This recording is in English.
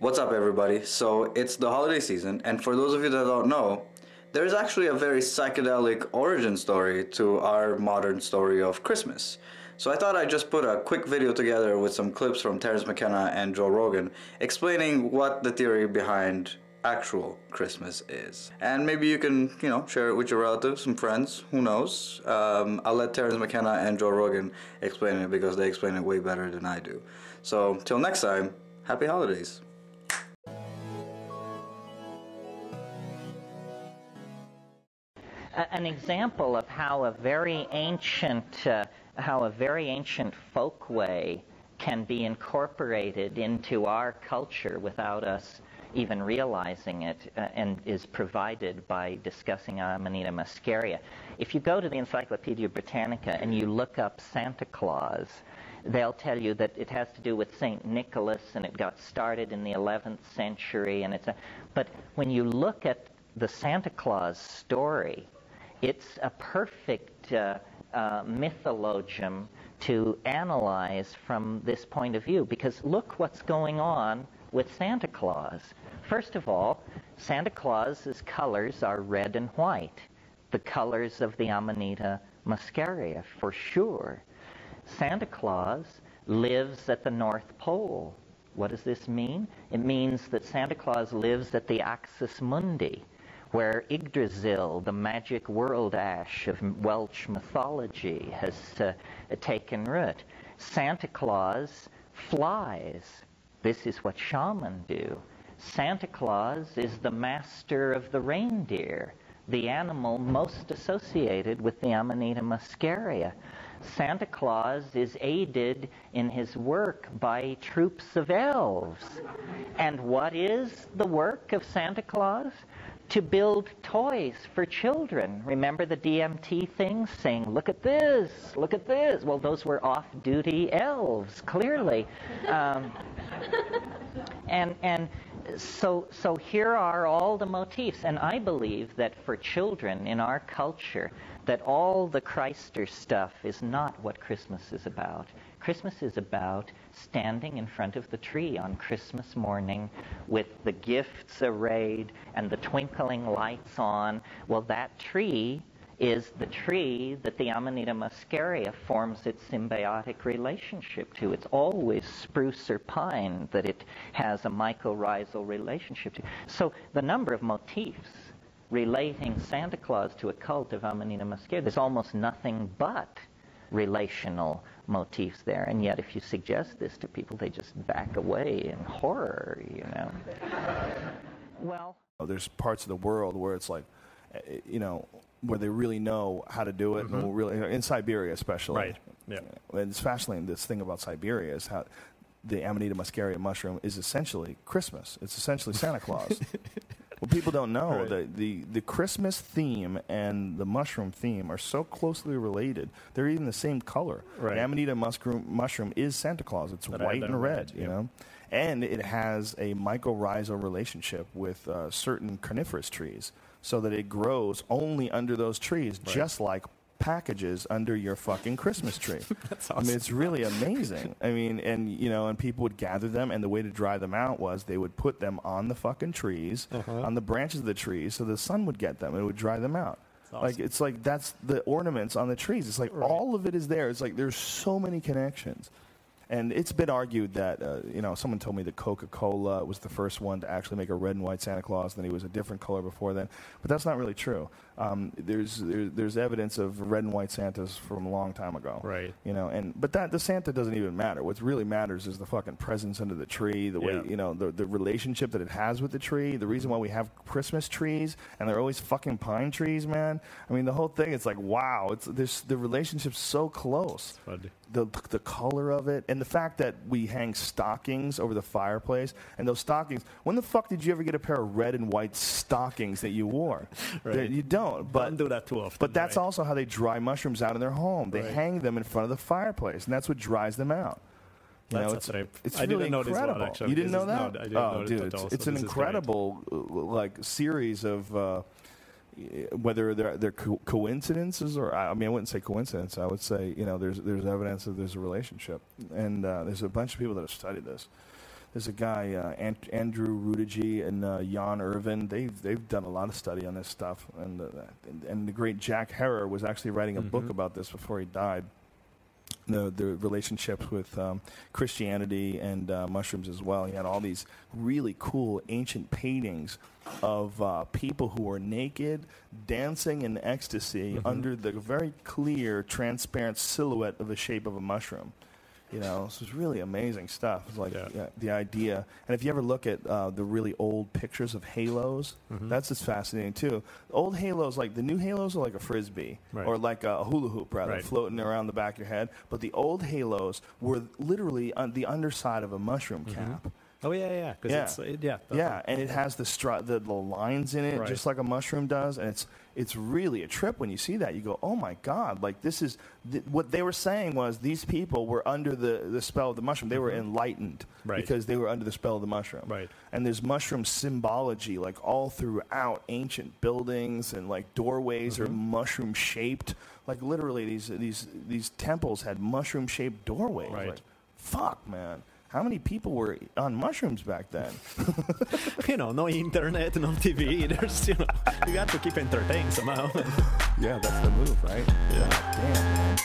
What's up, everybody? So, it's the holiday season, and for those of you that don't know, there's actually a very psychedelic origin story to our modern story of Christmas. So, I thought I'd just put a quick video together with some clips from Terence McKenna and Joe Rogan explaining what the theory behind actual Christmas is. And maybe you can, share it with your relatives, some friends, who knows. I'll let Terence McKenna and Joe Rogan explain it because they explain it way better than I do. So, till next time, happy holidays. An example of how a very ancient folkway can be incorporated into our culture without us even realizing it, and is provided by discussing Amanita muscaria. If you go to the Encyclopedia Britannica and you look up Santa Claus, they'll tell you that it has to do with St. Nicholas and it got started in the 11th century. But when you look at the Santa Claus story, it's a perfect mythologium to analyze from this point of view, because look what's going on with Santa Claus. First of all, Santa Claus's colors are red and white, the colors of the Amanita muscaria, for sure. Santa Claus lives at the North Pole. What does this mean? It means that Santa Claus lives at the Axis Mundi, where Yggdrasil, the magic world ash of Welsh mythology, has taken root. Santa Claus flies. This is what shamans do. Santa Claus is the master of the reindeer, the animal most associated with the Amanita muscaria. Santa Claus is aided in his work by troops of elves. And what is the work of Santa Claus? To build toys for children. Remember the DMT things saying, look at this, look at this. Well, those were off-duty elves, clearly. So here are all the motifs. And I believe that for children in our culture, that all the Christer stuff is not what Christmas is about. Christmas is about standing in front of the tree on Christmas morning with the gifts arrayed and the twinkling lights on. Well, that tree is the tree that the Amanita muscaria forms its symbiotic relationship to. It's always spruce or pine that it has a mycorrhizal relationship to. So the number of motifs relating Santa Claus to a cult of Amanita muscaria, there's almost nothing but relational motifs there. And yet if you suggest this to people, they just back away in horror, Well, there's parts of the world where it's like, where they really know how to do it, and really, in Siberia especially. Right. Yeah. And it's fascinating. This thing about Siberia is how the Amanita muscaria mushroom is essentially Christmas. It's essentially Santa Claus. What people don't know, right. the Christmas theme and the mushroom theme are so closely related. They're even the same color. Right. The Amanita mushroom is Santa Claus. It's white and red, you know. And it has a mycorrhizal relationship with certain coniferous trees, so that it grows only under those trees, right. Just like packages under your fucking Christmas tree. That's awesome. I mean, it's really amazing. I mean, and people would gather them, and the way to dry them out was they would put them on the fucking trees, on the branches of the trees, so the sun would get them and it would dry them out. Awesome. That's the ornaments on the trees. It's like all of it is there. It's like there's so many connections. And it's been argued that, someone told me that Coca-Cola was the first one to actually make a red and white Santa Claus, and then he was a different color before then. But that's not really true. There's evidence of red and white Santas from a long time ago. Right. But the Santa doesn't even matter. What really matters is the fucking presents under the tree, the way, the relationship that it has with the tree, the reason why we have Christmas trees, and they're always fucking pine trees, man. I mean, the whole thing, it's like, wow, the relationship's so close. The color of it, and the fact that we hang stockings over the fireplace, and those stockings, when the fuck did you ever get a pair of red and white stockings that you wore? Right. You don't. But don't do that too often. But that's also how they dry mushrooms out in their home. They hang them in front of the fireplace, and that's what dries them out. It's really didn't know incredible. This one, actually. You didn't know that? No, I didn't know dude, at all, it's an incredible series of whether they're coincidences or I wouldn't say coincidence. I would say there's evidence that there's a relationship, and there's a bunch of people that have studied this. There's a guy, Andrew Rudigi and Jan Irvin. They've done a lot of study on this stuff, and the great Jack Herer was actually writing a book about this before he died. The relationships with Christianity and mushrooms as well. He had all these really cool ancient paintings of people who were naked, dancing in ecstasy under the very clear, transparent silhouette of the shape of a mushroom. You know, this is really amazing stuff. It's like the idea. And if you ever look at the really old pictures of halos, that's just fascinating too. Old halos, like the new halos, are like a frisbee or like a hula hoop, rather, floating around the back of your head. But the old halos were literally on the underside of a mushroom cap. Oh yeah. And it has the lines in it, just like a mushroom does, and it's really a trip when you see that. You go, oh my God! Like this is what they were saying was these people were under the spell of the mushroom. They were enlightened because they were under the spell of the mushroom. Right. And there's mushroom symbology like all throughout ancient buildings, and like doorways are mushroom shaped. Like literally, these temples had mushroom shaped doorways. Right. Like, fuck, man. How many people were on mushrooms back then? No internet, no TV. There's, you got to keep entertained somehow. Yeah, that's the move, right? Yeah. Damn, man.